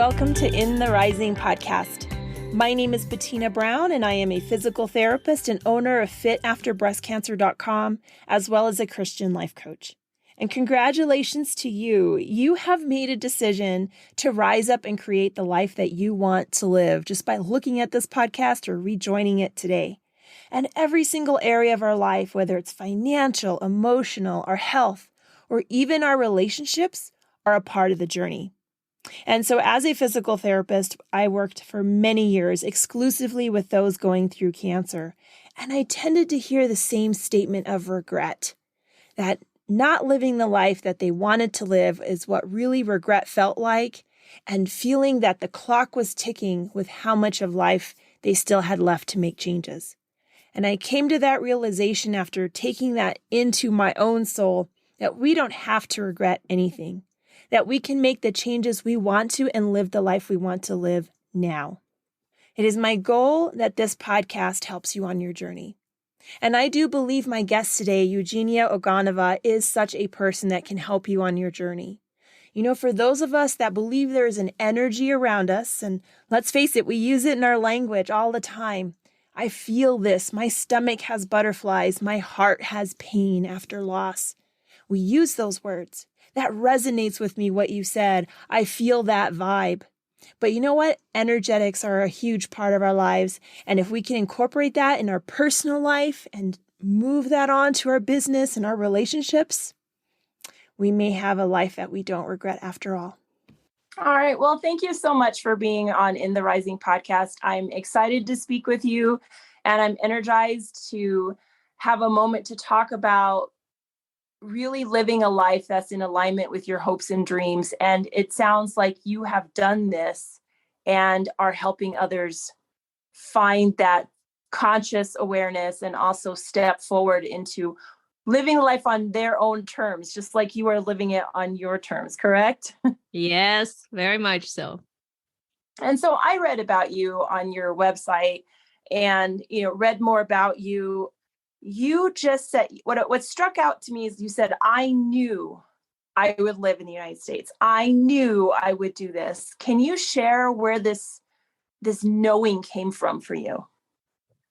welcome to In the Rising podcast. My name is Bettina Brown, and I am a physical therapist and owner of FitAfterBreastCancer.com, as well as a Christian life coach. And congratulations to you. You have made a decision to rise up and create the life that you want to live just by looking at this podcast or rejoining it today. And every single area of our life, whether it's financial, emotional, our health, or even our relationships, are a part of the journey. And so as a physical therapist, I worked for many years exclusively with those going through cancer. And I tended to hear the same statement of regret, that not living the life that they wanted to live is what really regret felt like, and feeling that the clock was ticking with how much of life they still had left to make changes. And I came to that realization after taking that into my own soul, that we don't have to regret anything, that we can make the changes we want to and live the life we want to live now. It is my goal that this podcast helps you on your journey. And I do believe my guest today, Eugenia Oganova, is such a person that can help you on your journey. You know, for those of us that believe there is an energy around us, and let's face it, we use it in our language all the time. I feel this. My stomach has butterflies. My heart has pain after loss. We use those words. That resonates with me, what you said. I feel that vibe. But you know what? Energetics are a huge part of our lives. And if we can incorporate that in our personal life and move that on to our business and our relationships, we may have a life that we don't regret after all. All right. Well, thank you so much for being on In the Rising podcast. I'm excited to speak with you, and I'm energized to have a moment to talk about really living a life that's in alignment with your hopes and dreams. And it sounds like you have done this and are helping others find that conscious awareness and also step forward into living life on their own terms, just like you are living it on your terms, correct? Yes, very much so. And so I read about you on your website and, read more about you. You just said, what struck out to me is you said, I knew I would live in the United States. I knew I would do this. Can you share where this knowing came from for you?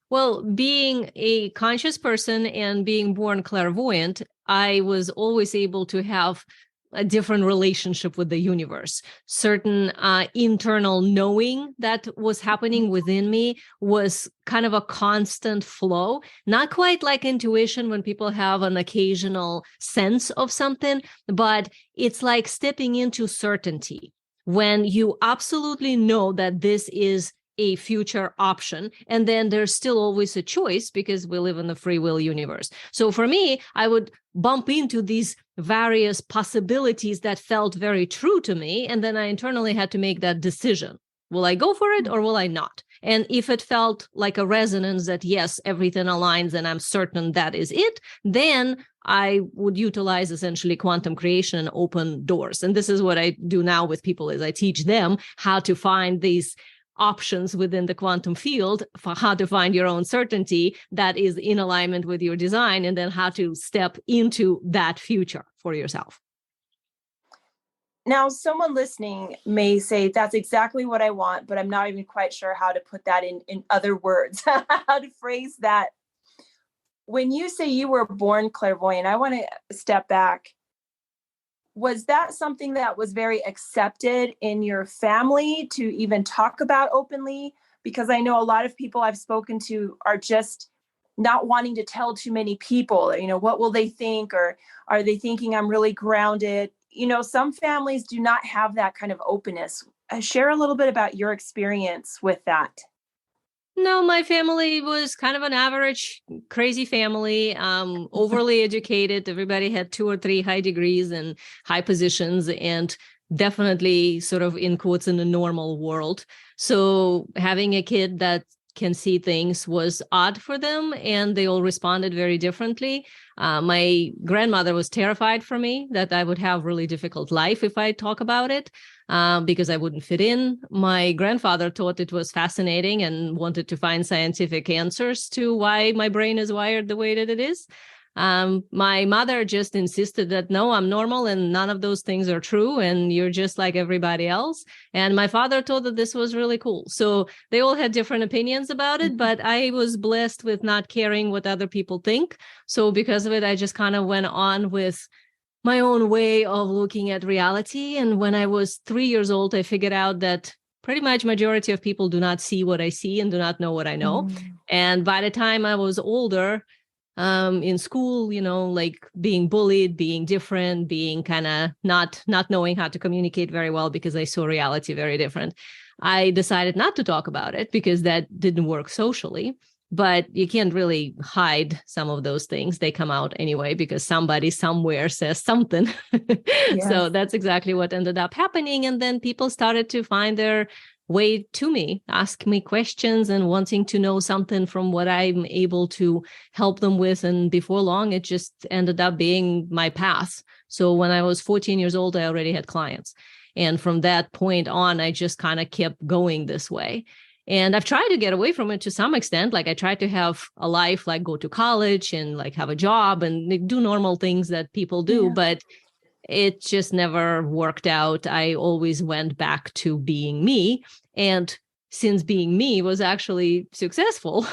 Well, being a conscious person and being born clairvoyant, I was always able to have a different relationship with the universe. Certain internal knowing that was happening within me was kind of a constant flow, not quite like intuition when people have an occasional sense of something, but it's like stepping into certainty when you absolutely know that this is a future option. And then there's still always a choice because we live in the free will universe. So for me, I would bump into these various possibilities that felt very true to me. And then I internally had to make that decision. Will I go for it or will I not? And if it felt like a resonance that, yes, everything aligns and I'm certain that is it, then I would utilize essentially quantum creation and open doors. And this is what I do now with people is I teach them how to find these options within the quantum field for how to find your own certainty that is in alignment with your design, and then how to step into that future for yourself. Now, someone listening may say, that's exactly what I want, but I'm not even quite sure how to put that in other words, how to phrase that. When you say you were born clairvoyant, I want to step back. Was that something that was very accepted in your family to even talk about openly? Because I know a lot of people I've spoken to are just not wanting to tell too many people, what will they think? Or are they thinking I'm really grounded? Some families do not have that kind of openness. Share a little bit about your experience with that. No, my family was kind of an average, crazy family, overly educated. Everybody had 2 or 3 high degrees and high positions, and definitely sort of in quotes in the normal world. So having a kid that can see things was odd for them, and they all responded very differently. My grandmother was terrified for me that I would have really difficult life if I talk about it, because I wouldn't fit in. My grandfather thought it was fascinating and wanted to find scientific answers to why my brain is wired the way that it is. My mother just insisted that, no, I'm normal and none of those things are true. And you're just like everybody else. And my father thought that this was really cool. So they all had different opinions about it, but I was blessed with not caring what other people think. So because of it, I just kind of went on with my own way of looking at reality. And when I was 3 years old, I figured out that pretty much majority of people do not see what I see and do not know what I know. And by the time I was older, in school, like being bullied, being different, being kind of not knowing how to communicate very well because I saw reality very different, I decided not to talk about it because that didn't work socially. But you can't really hide some of those things. They come out anyway because somebody somewhere says something. Yes. So that's exactly what ended up happening. And then people started to find their way to me, ask me questions and wanting to know something from what I'm able to help them with. And before long, it just ended up being my path. So when I was 14 years old, I already had clients. And from that point on, I just kind of kept going this way. And I've tried to get away from it to some extent. Like I tried to have a life, like go to college and like have a job and do normal things that people do. Yeah. But it just never worked out. I always went back to being me. And since being me was actually successful,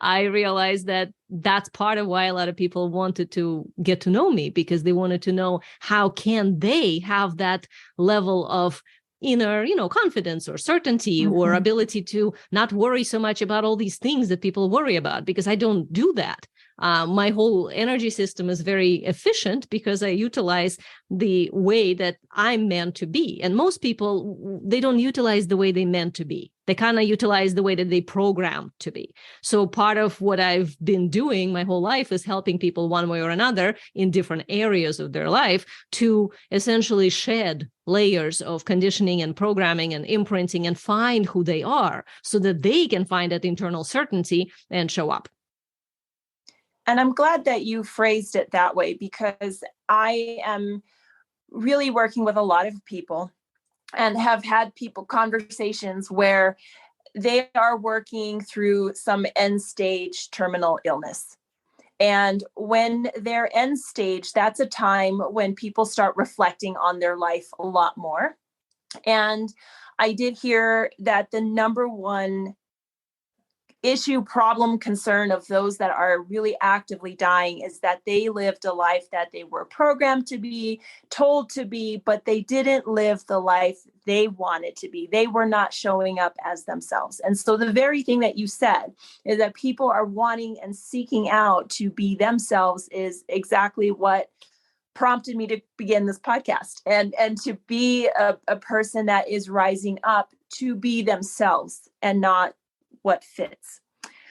I realized that that's part of why a lot of people wanted to get to know me, because they wanted to know how can they have that level of inner, confidence or certainty or ability to not worry so much about all these things that people worry about, because I don't do that. My whole energy system is very efficient because I utilize the way that I'm meant to be. And most people, they don't utilize the way they meant to be. They kind of utilize the way that they programmed to be. So part of what I've been doing my whole life is helping people one way or another in different areas of their life to essentially shed layers of conditioning and programming and imprinting and find who they are so that they can find that internal certainty and show up. And I'm glad that you phrased it that way, because I am really working with a lot of people and have had conversations where they are working through some end stage terminal illness. And when they're end stage, that's a time when people start reflecting on their life a lot more. And I did hear that the number one issue, problem, concern of those that are really actively dying is that they lived a life that they were programmed to be, told to be, but they didn't live the life they wanted to be. They were not showing up as themselves. And so the very thing that you said is that people are wanting and seeking out to be themselves is exactly what prompted me to begin this podcast and to be a person that is rising up to be themselves and not what fits.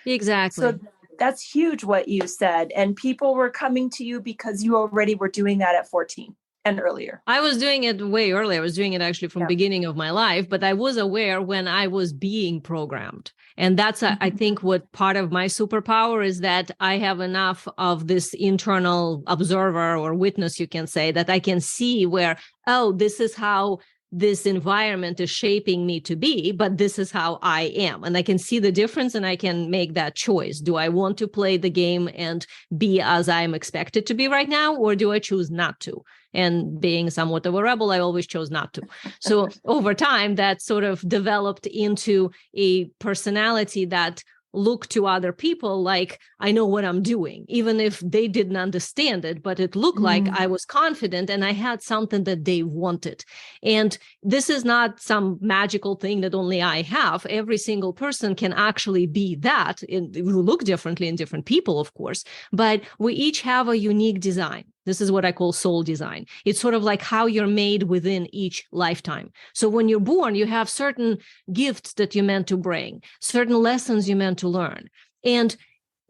Exactly. So that's huge what you said. And people were coming to you because you already were doing that at 14 and earlier. I was doing it way earlier. I was doing it actually from beginning of my life, but I was aware when I was being programmed. And that's, I think, what part of my superpower is, that I have enough of this internal observer or witness, you can say, that I can see where, oh, this is how this environment is shaping me to be, but this is how I am. And I can see the difference and I can make that choice. Do I want to play the game and be as I'm expected to be right now, or do I choose not to? And being somewhat of a rebel, I always chose not to. So over time, that sort of developed into a personality that look to other people like I know what I'm doing, even if they didn't understand it, but it looked like I was confident and I had something that they wanted. And this is not some magical thing that only I have. Every single person can actually be that. We look differently in different people, of course, but we each have a unique design. This is what I call soul design. It's sort of like how you're made within each lifetime. So when you're born, you have certain gifts that you're meant to bring, certain lessons you're meant to learn. And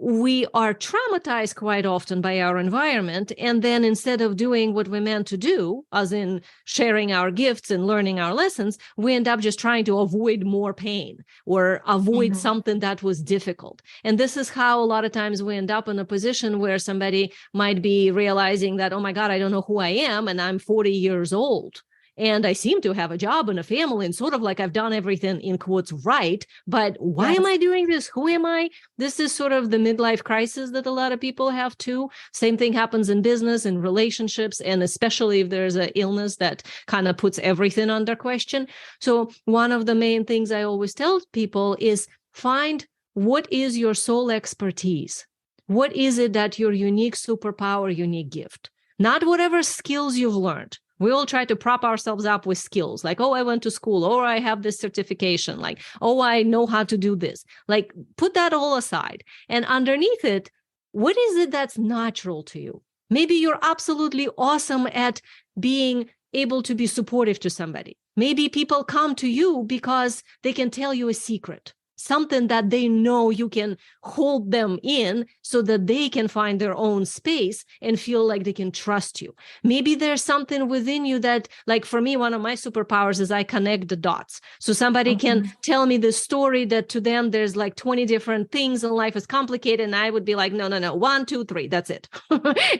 we are traumatized quite often by our environment. And then instead of doing what we're meant to do, as in sharing our gifts and learning our lessons, we end up just trying to avoid more pain or avoid something that was difficult. And this is how a lot of times we end up in a position where somebody might be realizing that, oh my God, I don't know who I am, and I'm 40 years old. and I seem to have a job and a family and sort of like I've done everything in quotes right, but why am I doing this? Who am I? This is sort of the midlife crisis that a lot of people have too. Same thing happens in business and relationships, and especially if there's an illness that kind of puts everything under question. So one of the main things I always tell people is find what is your sole expertise. What is it that your unique superpower, unique gift? Not whatever skills you've learned. We all try to prop ourselves up with skills like, oh, I went to school, or I have this certification, like, oh, I know how to do this. Like, put that all aside. And underneath it, what is it that's natural to you? Maybe you're absolutely awesome at being able to be supportive to somebody. Maybe people come to you because they can tell you a secret, something that they know you can hold them in so that they can find their own space and feel like they can trust you. Maybe there's something within you that, like for me, one of my superpowers is I connect the dots. So somebody can tell me this story that to them, there's like 20 different things and life is complicated. And I would be like, no, 1, 2, 3, that's it.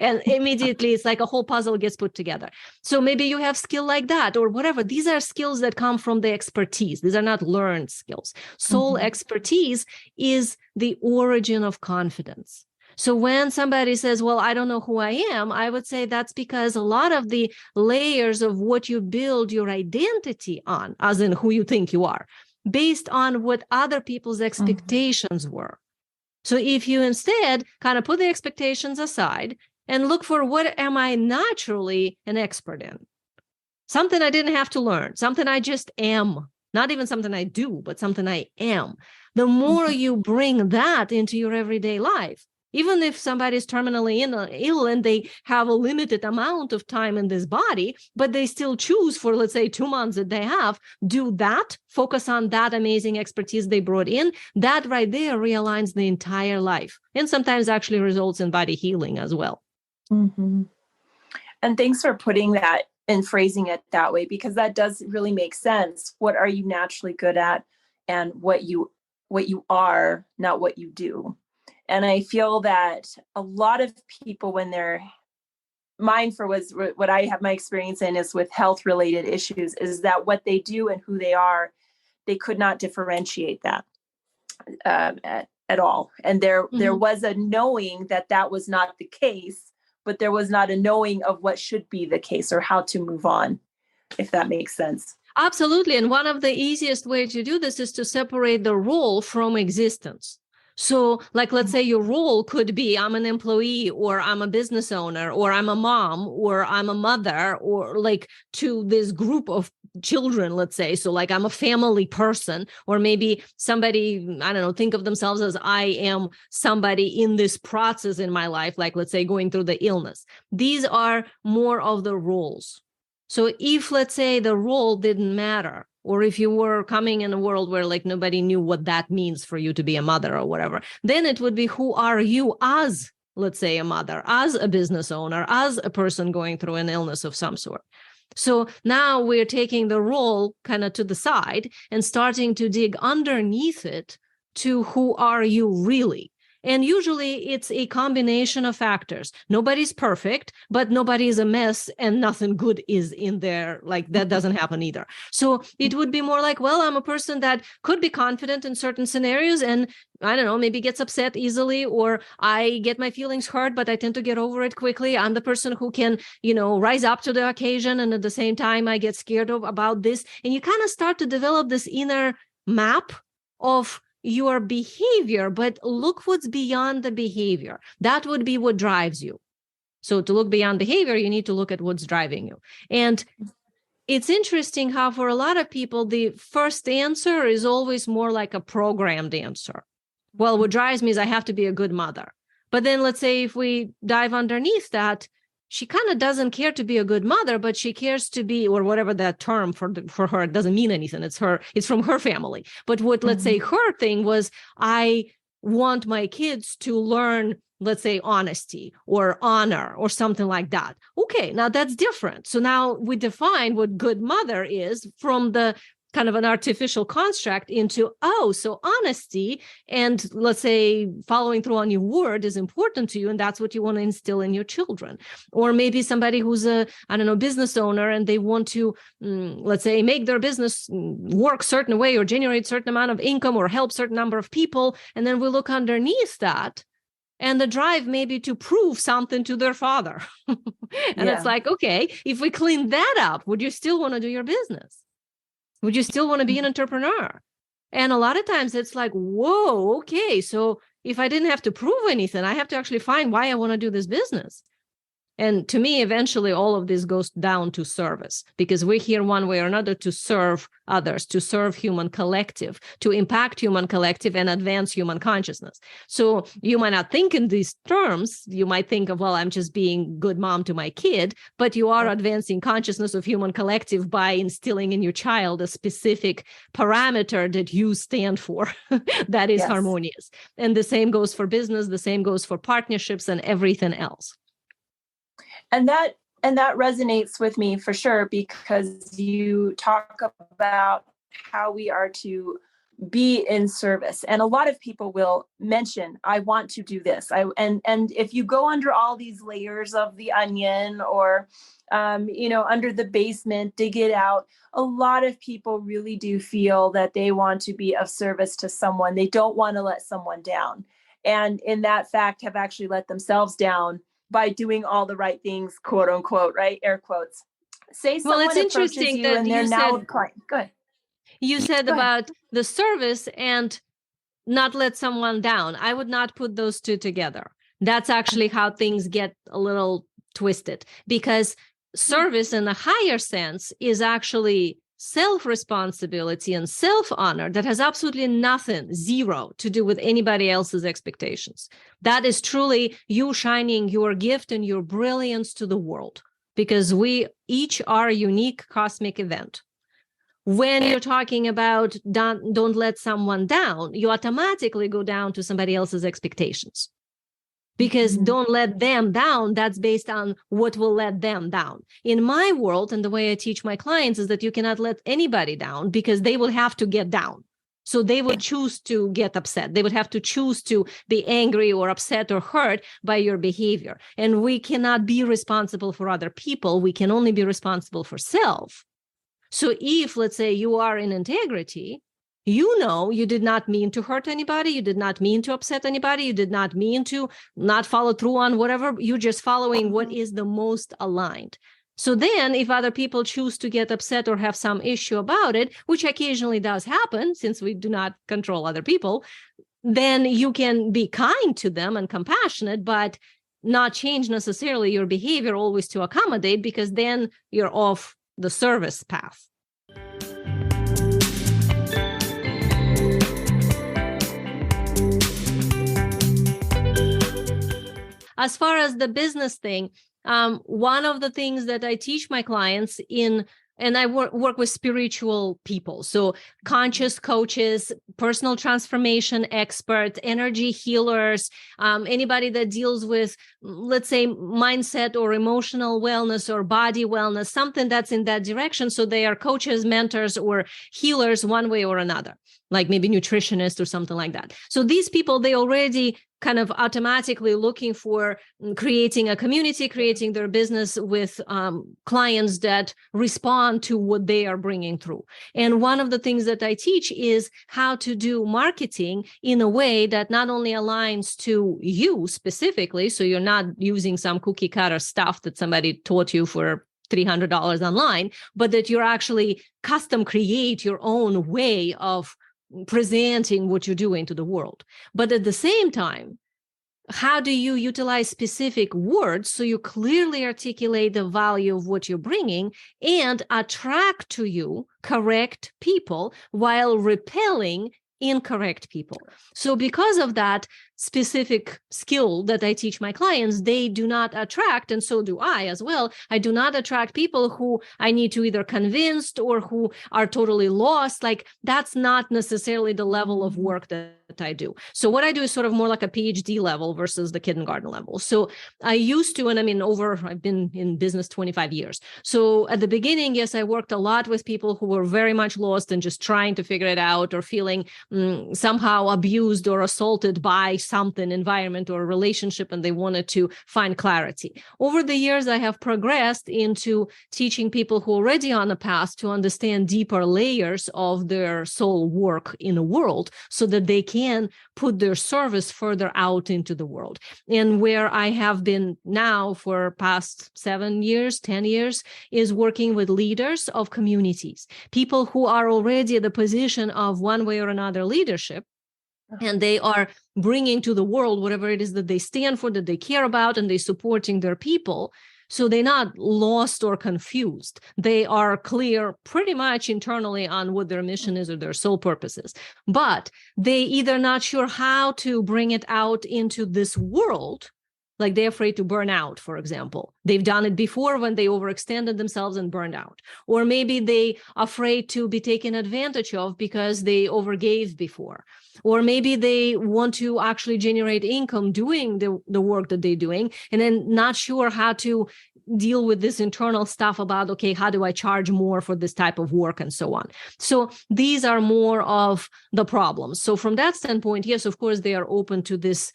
And immediately it's like a whole puzzle gets put together. So maybe you have skill like that or whatever. These are skills that come from the expertise. These are not learned skills. Soul expertise is the origin of confidence. So when somebody says, well, I don't know who I am, I would say that's because a lot of the layers of what you build your identity on, as in who you think you are, based on what other people's expectations were. So if you instead kind of put the expectations aside and look for what am I naturally an expert in? Something I didn't have to learn, something I just am. Not even something I do, but something I am. The more you bring that into your everyday life, even if somebody's terminally ill and they have a limited amount of time in this body, but they still choose for, let's say, 2 months that they have, do that, focus on that amazing expertise they brought in, that right there realigns the entire life and sometimes actually results in body healing as well. And thanks for putting that and phrasing it that way, because that does really make sense. What are you naturally good at, and what you are, not what you do. And I feel that a lot of people, when they're mine for was what I have my experience in is with health related issues, is that what they do and who they are, they could not differentiate that at all. And there was a knowing that that was not the case, but there was not a knowing of what should be the case or how to move on, if that makes sense. Absolutely. And one of the easiest ways to do this is to separate the role from existence. So like, let's say your role could be I'm an employee, or I'm a business owner, or I'm a mom, or I'm a mother, or like to this group of children, let's say. So like I'm a family person, or maybe somebody, I don't know, think of themselves as I am somebody in this process in my life, like let's say going through the illness. These are more of the roles. So if, let's say, the role didn't matter, or if you were coming in a world where like nobody knew what that means for you to be a mother or whatever, then it would be who are you as, let's say, a mother, as a business owner, as a person going through an illness of some sort. So now we're taking the role kind of to the side and starting to dig underneath it to who are you really. And usually it's a combination of factors. Nobody's perfect, but nobody is a mess and nothing good is in there. Like that doesn't happen either. So it would be more like, well, I'm a person that could be confident in certain scenarios and I don't know, maybe gets upset easily, or I get my feelings hurt, but I tend to get over it quickly. I'm the person who can, rise up to the occasion. And at the same time, I get scared about this. And you kind of start to develop this inner map of your behavior, but look what's beyond the behavior. That would be what drives you. So to look beyond behavior, you need to look at what's driving you. And it's interesting how for a lot of people, the first answer is always more like a programmed answer. Well, what drives me is I have to be a good mother. But then let's say if we dive underneath that, she kind of doesn't care to be a good mother, but she cares to be, or whatever that term for her, it doesn't mean anything. It's from her family. But what, let's say her thing was, I want my kids to learn, let's say, honesty or honor or something like that. Okay, now that's different. So now we define what good mother is from the kind of an artificial construct into, so honesty and, let's say, following through on your word is important to you, and that's what you want to instill in your children. Or maybe somebody who's a, business owner, and they want to, let's say, make their business work certain way or generate certain amount of income or help certain number of people. And then we look underneath that, and the drive maybe to prove something to their father. And it's like, okay, if we clean that up, would you still want to do your business? Would you still want to be an entrepreneur? And a lot of times it's like, whoa, okay, so if I didn't have to prove anything, I have to actually find why I want to do this business. And to me, eventually, all of this goes down to service, because we're here one way or another to serve others, to serve human collective, to impact human collective and advance human consciousness. So you might not think in these terms. You might think of, well, I'm just being good mom to my kid, but you are advancing consciousness of human collective by instilling in your child a specific parameter that you stand for that is harmonious. And the same goes for business, the same goes for partnerships and everything else. And that resonates with me for sure, because you talk about how we are to be in service. And a lot of people will mention, I want to do this. And if you go under all these layers of the onion, or, under the basement, dig it out, a lot of people really do feel that they want to be of service to someone. They don't want to let someone down. And in that fact, have actually let themselves down by doing all the right things, quote unquote, right? Air quotes. Say someone it's interesting you that and they're you now said, a client. Good. You said Go about the service and not let someone down. I would not put those two together. That's actually how things get a little twisted, because service in a higher sense is actually self-responsibility and self-honor that has absolutely nothing, zero, to do with anybody else's expectations. That is truly you shining your gift and your brilliance to the world, because we each are a unique cosmic event. When you're talking about don't let someone down, you automatically go down to somebody else's expectations. Because don't let them down, that's based on what will let them down. In my world, and the way I teach my clients is that you cannot let anybody down, because they will have to get down. So they would choose to get upset. They would have to choose to be angry or upset or hurt by your behavior. And we cannot be responsible for other people. We can only be responsible for self. So if, let's say, you are in integrity, you did not mean to hurt anybody. You did not mean to upset anybody. You did not mean to not follow through on whatever. You're just following what is the most aligned. So then if other people choose to get upset or have some issue about it, which occasionally does happen since we do not control other people, then you can be kind to them and compassionate, but not change necessarily your behavior always to accommodate, because then you're off the service path. As far as the business thing, one of the things that I teach my clients and I work with spiritual people. So conscious coaches, personal transformation experts, energy healers, anybody that deals with, let's say, mindset or emotional wellness or body wellness, something that's in that direction. So they are coaches, mentors, or healers one way or another, like maybe nutritionists or something like that. So these people, they already kind of automatically looking for creating a community, creating their business with clients that respond to what they are bringing through. And one of the things that I teach is how to do marketing in a way that not only aligns to you specifically, so you're not using some cookie cutter stuff that somebody taught you for $300 online, but that you're actually custom create your own way of presenting what you're doing to the world. But at the same time, how do you utilize specific words so you clearly articulate the value of what you're bringing and attract to you correct people while repelling incorrect people? So because of that, specific skill that I teach my clients, they do not attract, and so do I as well. I do not attract people who I need to either convince or who are totally lost. Like, that's not necessarily the level of work that I do. So what I do is sort of more like a PhD level versus the kindergarten level. So I used to, and I mean, I've been in business 25 years. So at the beginning, yes, I worked a lot with people who were very much lost and just trying to figure it out, or feeling somehow abused or assaulted by something, environment or relationship, and they wanted to find clarity. Over the years, I have progressed into teaching people who are already on a path to understand deeper layers of their soul work in the world, so that they can put their service further out into the world. And where I have been now for past 7 years, 10 years, is working with leaders of communities, people who are already at the position of one way or another leadership, and they are bringing to the world whatever it is that they stand for, that they care about, and they're supporting their people. So they're not lost or confused. They are clear pretty much internally on what their mission is or their sole purpose is. But they either not sure how to bring it out into this world, like they're afraid to burn out, for example. They've done it before when they overextended themselves and burned out. Or maybe they afraid to be taken advantage of because they overgave before. Or maybe they want to actually generate income doing the work that they're doing, and then not sure how to deal with this internal stuff about, okay, how do I charge more for this type of work and so on. So these are more of the problems. So from that standpoint, yes, of course, they are open to this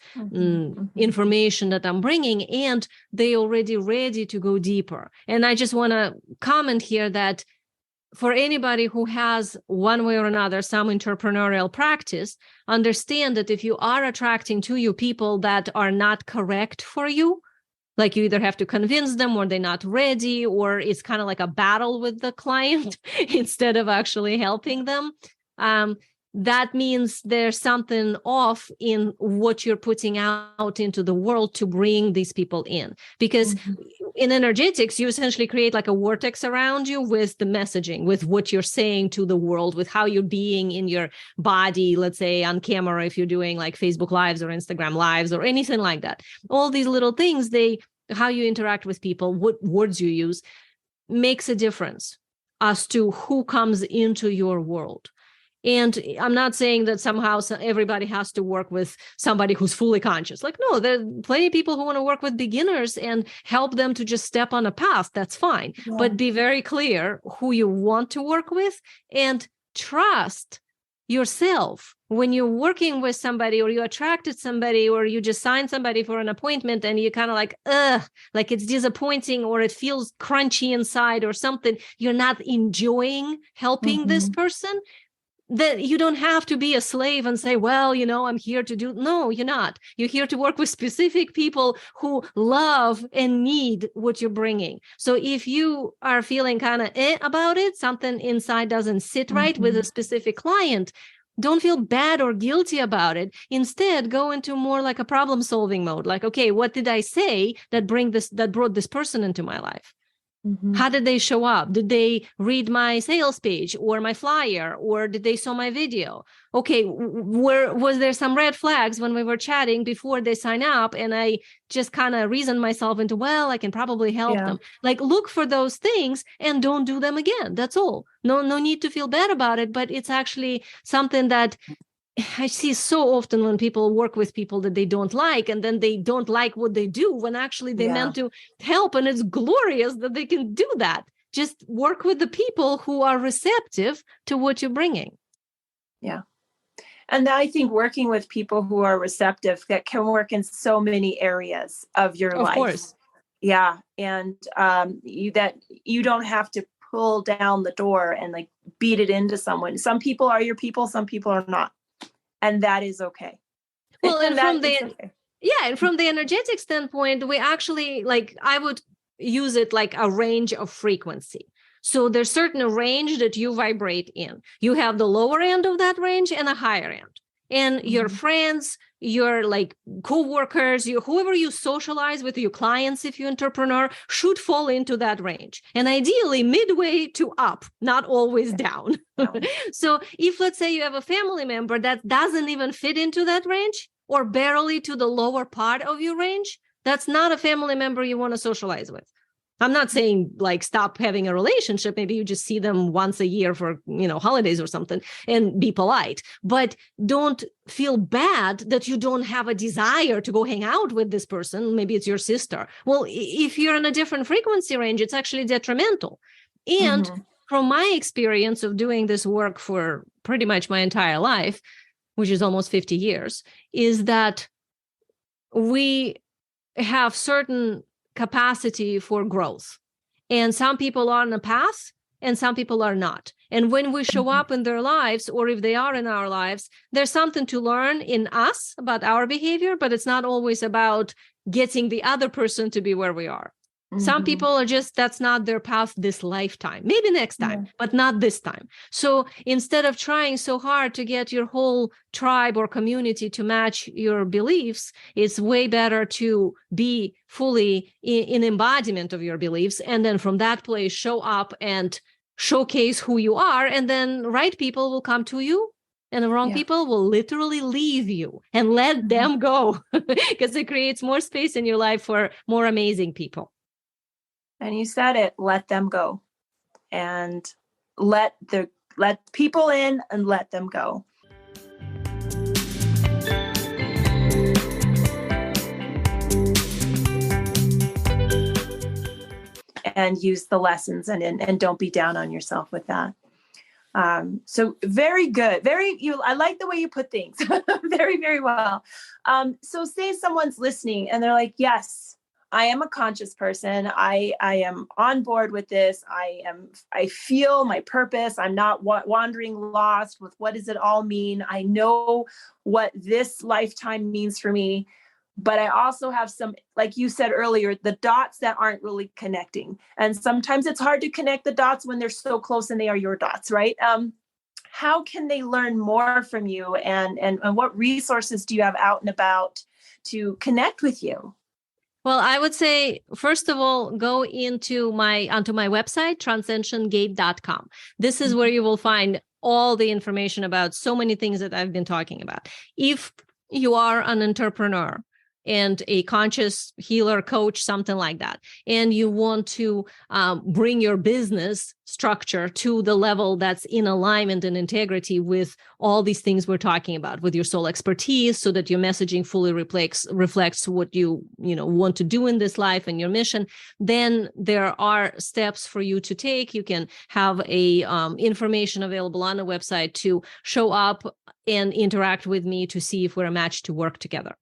information that I'm bringing, and they already ready to go deeper. And I just want to comment here that for anybody who has one way or another some entrepreneurial practice, understand that if you are attracting to you people that are not correct for you, like you either have to convince them, or they're not ready, or it's kind of like a battle with the client instead of actually helping them, that means there's something off in what you're putting out into the world to bring these people in. Because in energetics, you essentially create like a vortex around you with the messaging, with what you're saying to the world, with how you're being in your body, let's say on camera, if you're doing like Facebook Lives or Instagram Lives or anything like that. All these little things, how you interact with people, what words you use, makes a difference as to who comes into your world. And I'm not saying that somehow everybody has to work with somebody who's fully conscious. Like, no, there are plenty of people who want to work with beginners and help them to just step on a path. That's fine. Yeah. But be very clear who you want to work with, and trust yourself. When you're working with somebody, or you attracted somebody, or you just signed somebody for an appointment and you kind of like it's disappointing, or it feels crunchy inside or something, you're not enjoying helping this person, that you don't have to be a slave and say, well, I'm here to do. No, you're not. You're here to work with specific people who love and need what you're bringing. So if you are feeling kind of about it, something inside doesn't sit right with a specific client, don't feel bad or guilty about it. Instead, go into more like a problem solving mode. Like, okay, what did I say that brought this person into my life? How did they show up? Did they read my sales page or my flyer, or did they saw my video? Okay, was there some red flags when we were chatting before they sign up, and I just kind of reasoned myself into, well, I can probably help them. Like, look for those things and don't do them again. That's all. No need to feel bad about it, but it's actually something that I see so often when people work with people that they don't like, and then they don't like what they do when actually they meant to help. And it's glorious that they can do that. Just work with the people who are receptive to what you're bringing. Yeah. And I think working with people who are receptive, that can work in so many areas of your life. Of course. Yeah. And you don't have to pull down the door and like beat it into someone. Some people are your people, some people are not. And that is okay. Well, and from the energetic standpoint, we actually, like, I would use it like a range of frequency. So there's certain range that you vibrate in. You have the lower end of that range and a higher end. And your friends, your like co-workers, whoever you socialize with, your clients, if you're an entrepreneur, should fall into that range. And ideally midway to up, not always down. So if, let's say, you have a family member that doesn't even fit into that range, or barely to the lower part of your range, that's not a family member you want to socialize with. I'm not saying like stop having a relationship. Maybe you just see them once a year for, holidays or something and be polite, but don't feel bad that you don't have a desire to go hang out with this person. Maybe it's your sister. Well, if you're in a different frequency range, it's actually detrimental. And from my experience of doing this work for pretty much my entire life, which is almost 50 years, is that we have certain capacity for growth. And some people are on a path and some people are not. And when we show up in their lives, or if they are in our lives, there's something to learn in us about our behavior, but it's not always about getting the other person to be where we are. Some people are just, that's not their path this lifetime, maybe next time, but not this time. So instead of trying so hard to get your whole tribe or community to match your beliefs, it's way better to be fully in embodiment of your beliefs. And then from that place, show up and showcase who you are. And then right people will come to you. And the wrong people will literally leave you and let them go, because it creates more space in your life for more amazing people. And you said it, let them go, and let people in and let them go. And use the lessons and don't be down on yourself with that. So very good. I like the way you put things very, very well. So say someone's listening and they're like, yes, I am a conscious person. I am on board with this. I feel my purpose. I'm not wandering lost with what does it all mean. I know what this lifetime means for me, but I also have some, like you said earlier, the dots that aren't really connecting. And sometimes it's hard to connect the dots when they're so close and they are your dots, right? How can they learn more from you, and what resources do you have out and about to connect with you? Well, I would say, first of all, go onto my website, transcensiongate.com. This is where you will find all the information about so many things that I've been talking about. If you are an entrepreneur and a conscious healer, coach, something like that, and you want to bring your business structure to the level that's in alignment and integrity with all these things we're talking about, with your soul expertise, so that your messaging fully reflects what you want to do in this life and your mission, then there are steps for you to take. You can have a information available on the website to show up and interact with me to see if we're a match to work together.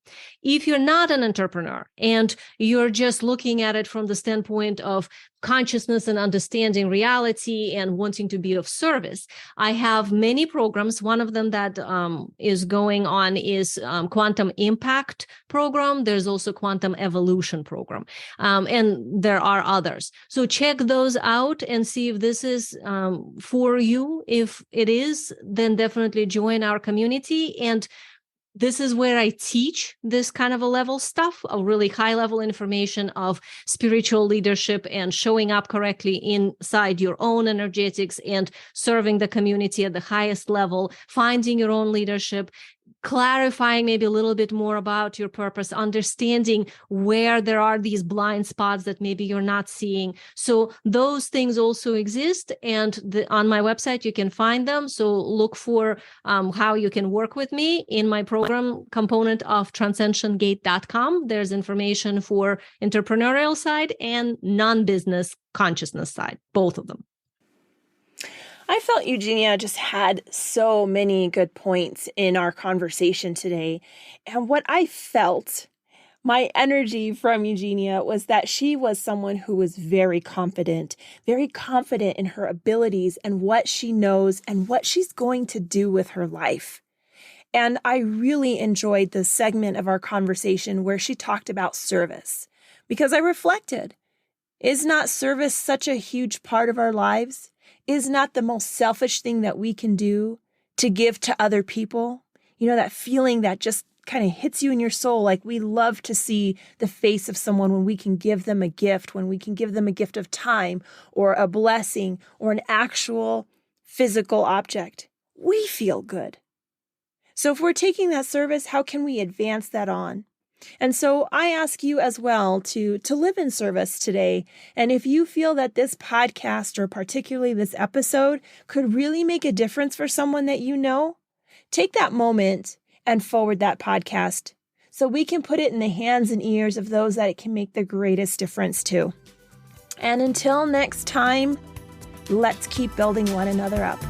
If you're not an entrepreneur and you're just looking at it from the standpoint of consciousness and understanding reality and wanting to be of service, I have many programs. One of them that is going on is Quantum Impact program. There's also Quantum Evolution program. And there are others. So check those out and see if this is for you. If it is, then definitely join our community. And this is where I teach this kind of a level stuff, a really high level information of spiritual leadership and showing up correctly inside your own energetics and serving the community at the highest level, finding your own leadership, clarifying maybe a little bit more about your purpose, understanding where there are these blind spots that maybe you're not seeing. So those things also exist. And on my website, you can find them. So look for how you can work with me in my program component of transcensiongate.com. There's information for entrepreneurial side and non-business consciousness side, both of them. I felt Eugenia just had so many good points in our conversation today. And what I felt, my energy from Eugenia, was that she was someone who was very confident in her abilities and what she knows and what she's going to do with her life. And I really enjoyed the segment of our conversation where she talked about service, because I reflected, is not service such a huge part of our lives? Is not the most selfish thing that we can do to give to other people? You know, that feeling that just kind of hits you in your soul. Like, we love to see the face of someone when we can give them a gift, when we can give them a gift of time or a blessing or an actual physical object. We feel good. So if we're taking that service, how can we advance that on? And so I ask you as well to live in service today. And if you feel that this podcast, or particularly this episode, could really make a difference for someone that you know, take that moment and forward that podcast so we can put it in the hands and ears of those that it can make the greatest difference to. And until next time, let's keep building one another up.